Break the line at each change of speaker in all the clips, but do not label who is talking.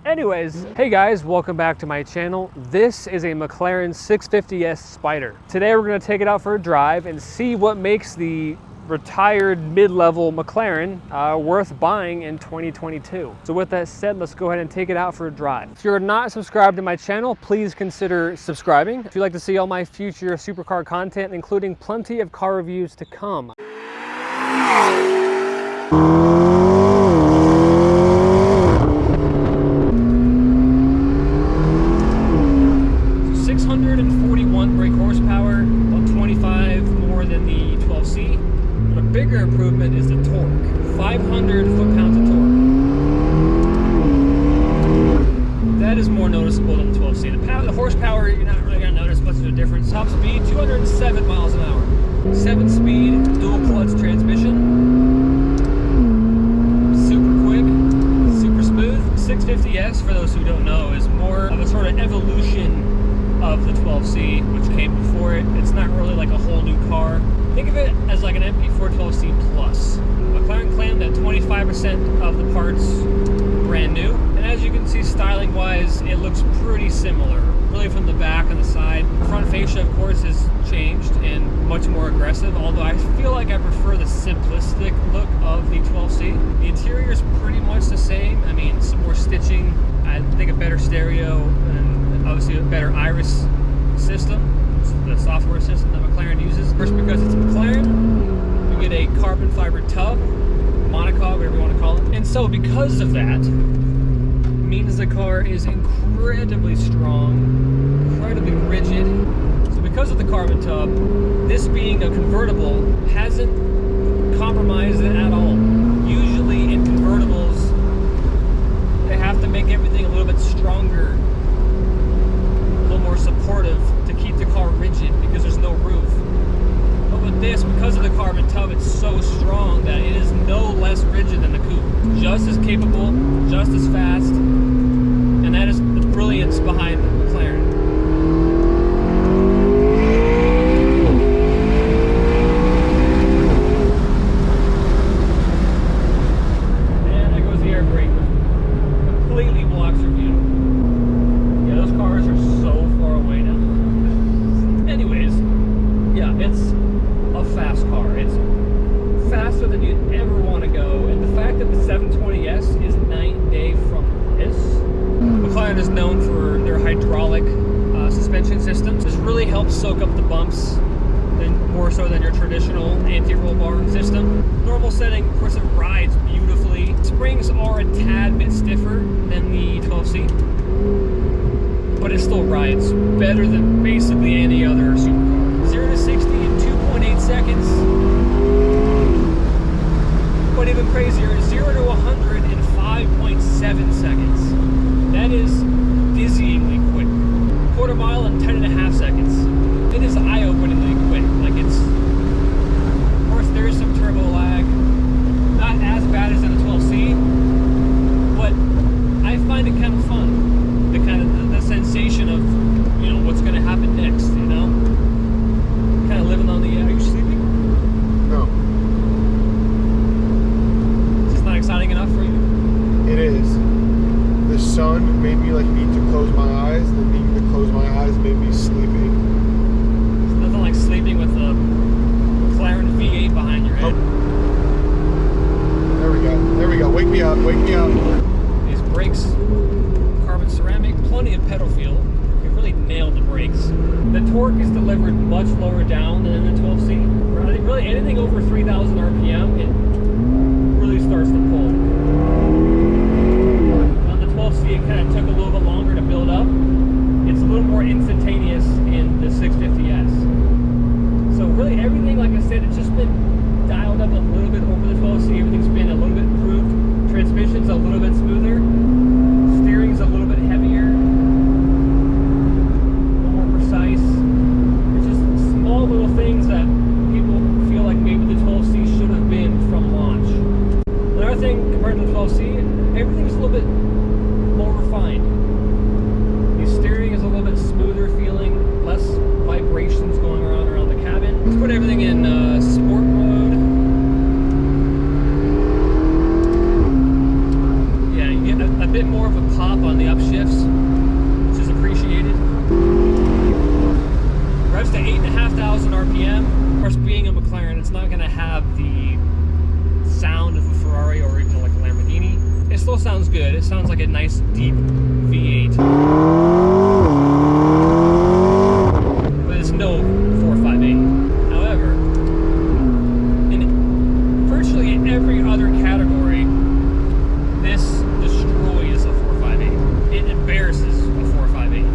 Anyways, hey guys, welcome back to my channel. This is a McLaren 650S Spider. Today we're going to take it out for a drive and see what makes the retired mid-level McLaren worth buying in 2022. So with that said, let's go ahead and take it out for a drive. If you're not subscribed to my channel, please consider subscribing. If you'd like to see all my future supercar content, including plenty of car reviews to come. 641 brake horsepower, about 25 more than the 12C. But a bigger improvement is the torque. 500 foot-pounds of torque. That is more noticeable than the 12C. The horsepower, you're not really going to notice much of a difference. Top speed, 207 miles an hour. 7-speed, dual-clutch transmission. Super quick, super smooth. 650S, for those who don't know, is more of a sort of evolution of the 12C, which came before it. It's not really like a whole new car. Think of it as like an MP4 12C Plus. McLaren claimed that 25% of the parts brand new, and as you can see, styling wise, it looks pretty similar, really from the back and the side. The front fascia, of course, has changed and much more aggressive, although I feel like I prefer the simplistic look of the 12C. The interior is pretty much the same. I mean, some more stitching, I think a better stereo, and obviously a better iris system, the software system that McLaren uses. First, because it's a McLaren, you get a carbon fiber tub, monocoque, whatever you want to call it. And so because of that, means the car is incredibly strong, incredibly rigid. So because of the carbon tub, this being a convertible hasn't compromised it at all. Usually in convertibles, they have to make everything a little bit stronger, more supportive to keep the car rigid because there's no roof. But with this, because of the carbon tub, it's so strong that it is no less rigid than the coupe. Just as capable, just as fast, and that is the brilliance behind the McLaren. And there goes the air brake. Completely blocks your view. Yeah, those cars are so far away now. Anyways, yeah, it's a fast car. It's faster than you'd ever want to go, and the fact that the 720S is night and day from this. McLaren is known for their hydraulic suspension systems. This really helps soak up the bumps, more so than your traditional anti-roll bar system. Normal setting, of course, it rides beautifully. Springs are a tad bit stiffer than the 12C. But it still rides better than basically any other supercar. 0 to 60 in 2.8 seconds. But even crazier, 0 to 100 in 5.7 seconds. That is dizzyingly quick. Quarter mile in 10.5 seconds. It is eye-openingly quick. Like it's, of course, there is some turbo lag. Not as bad as in the 12C, but I find it kind of fun. The sensation of, you know, what's going to happen next, you know? Kind of living on the edge. Are you sleeping?
No.
Is this not exciting enough for you?
It is. The sun made me like need to close my eyes, and then needing to close my eyes made me sleepy.
It's nothing like sleeping with a McLaren V8 behind your head.
Oh. There we go. There we go. Wake me up. Wake me up.
These brakes, carbon ceramic, plenty of pedal feel. You really nailed the brakes. The torque is delivered much lower down than in the 12C. Really, anything over 3,000 RPM, it really starts to pull. On the 12C, it kind of took a little bit longer to build up. It's a little more instantaneous in the 650S. So really everything, like I said, it's just been dialed up a little bit over the 12C. Everything's been a little bit improved. Transmission's a little bit smoother. Steering's a little bit heavier, a little more precise. It's just small little things that people feel like maybe the 12C should have been from have the sound of a Ferrari or even like a Lamborghini. It still sounds good. It sounds like a nice deep V8. But it's no 458. However, in virtually every other category, this destroys a 458. It embarrasses a 458.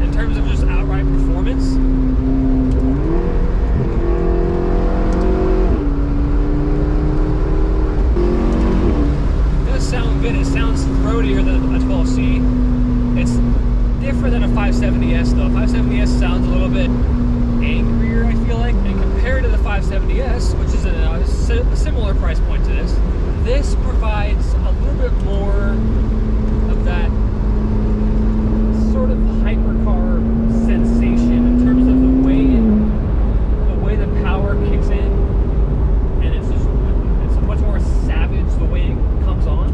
In terms of just outright performance, sound good. It sounds throatier than a 12C. It's different than a 570S though. 570S sounds a little bit angrier, I feel like. And compared to the 570S, which is a similar price point to this provides a little bit more of that sort of hypercar sensation in terms of the way the power kicks in. And it's much more savage the way it comes on.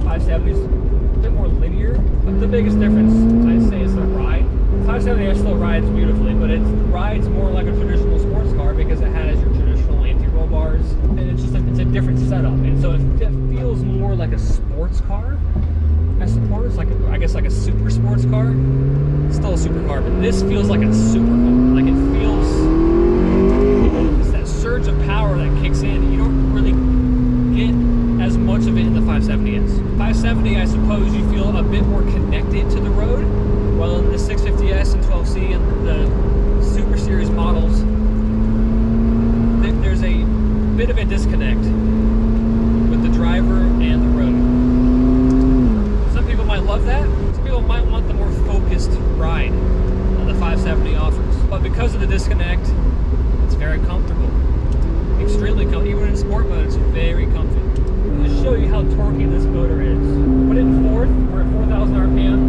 570 is a bit more linear, but the biggest difference I'd say is the ride. 570 still rides beautifully, but it rides more like a traditional sports car because it has your traditional anti-roll bars, and it's a different setup, and so it feels more like a sports car, I suppose, like I guess like a super sports car. It's still a supercar, but this feels like a supercar. Like it feels, it's that surge of power that kicks in. You don't really get as much of it in the 570S. 570, I suppose you feel a bit more connected to the road, while in the 650S and 12C and the Super Series models, there's a bit of a disconnect with the driver and the road. Some people might love that. Some people might want the more focused ride that the 570 offers. But because of the disconnect, it's very comfortable. Extremely comfortable. Even in sport mode, it's very comfy. To show you how torquey this motor is. Put it in fourth, we're at 4,000 RPM,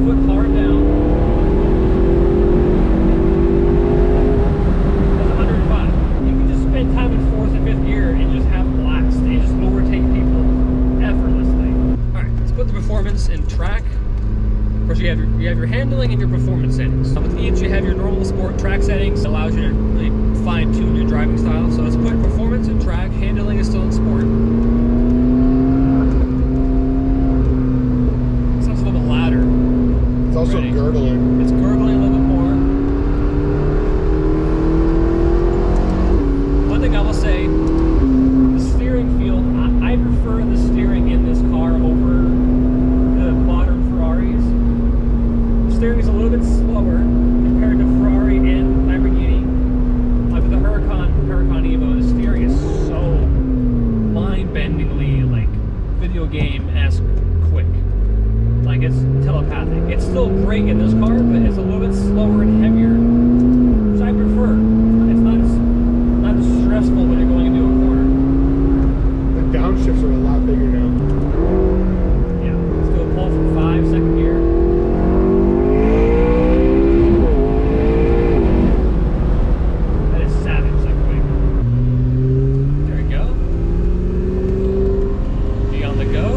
foot hard down. That's 105. You can just spend time in fourth and fifth gear and just have a blast. And just overtake people effortlessly. Alright, let's put the performance in track. Of course, you have your handling and your performance settings. With each, you have your normal sport track settings. It allows you to really fine-tune your driving style. So let's put performance in track. Handling is still in sport.
It's also gurgling.
It's gurgling a little bit more. One thing I will say, the steering feel, I prefer the steering in this car over the modern Ferraris. The steering is a little bit slower compared to Ferrari and Lamborghini. Like with the Huracan Evo, the steering is so mind-bendingly, like, video game-esque quick. Like it's telepathic. It's still great in this car, but it's a little bit slower and heavier, which I prefer. It's not as stressful when you're going into a corner.
The downshifts are a lot bigger now.
Yeah, let's do a pull from 5, second gear. That is savage, that quick. There we go. Be on the go.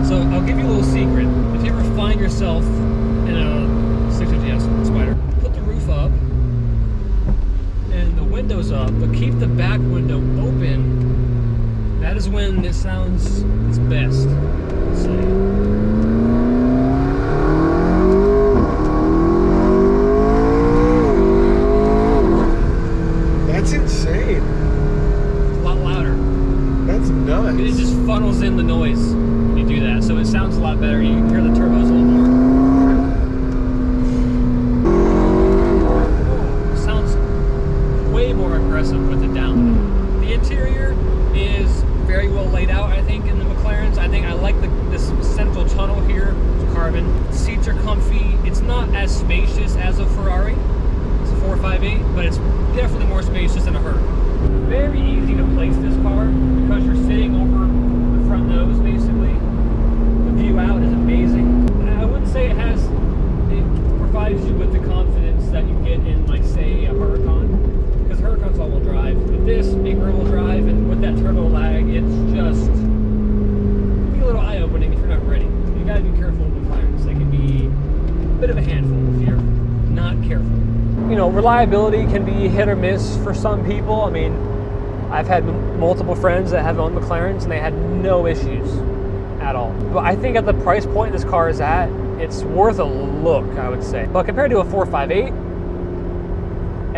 So I'll give you a little secret. If you ever find yourself in a 650S Spider, put the roof up and the windows up, but keep the back window open. That is when it sounds its best. Let's see.
That's insane.
It's a lot louder.
That's nuts.
It just funnels in the noise. Do that, so it sounds a lot better. You can hear the turbos a little more. It sounds way more aggressive with it down. The interior is very well laid out, I think, in the McLarens. I think I like this central tunnel here, carbon. Seats are comfy. It's not as spacious as a Ferrari. It's a 458, but it's definitely more spacious than a Huracan. Very easy to place this car because you're sitting over the front nose, basically. View out is amazing. I wouldn't say it provides you with the confidence that you get in, like, say, a Huracan, because Huracan's all-wheel drive. But this being rear-wheel drive and with that turbo lag, it's just, it can be a little eye-opening if you're not ready. You gotta be careful with McLarens. They can be a bit of a handful if you're not careful. You know, reliability can be hit or miss for some people. I mean, I've had multiple friends that have owned McLarens and they had no issues at all. But I think at the price point this car is at, it's worth a look, I would say. But compared to a 458,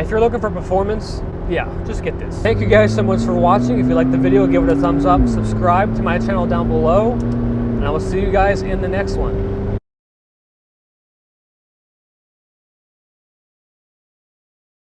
if you're looking for performance, yeah, just get this. Thank you guys so much for watching. If you liked the video, give it a thumbs up, subscribe to my channel down below, and I will see you guys in the next one.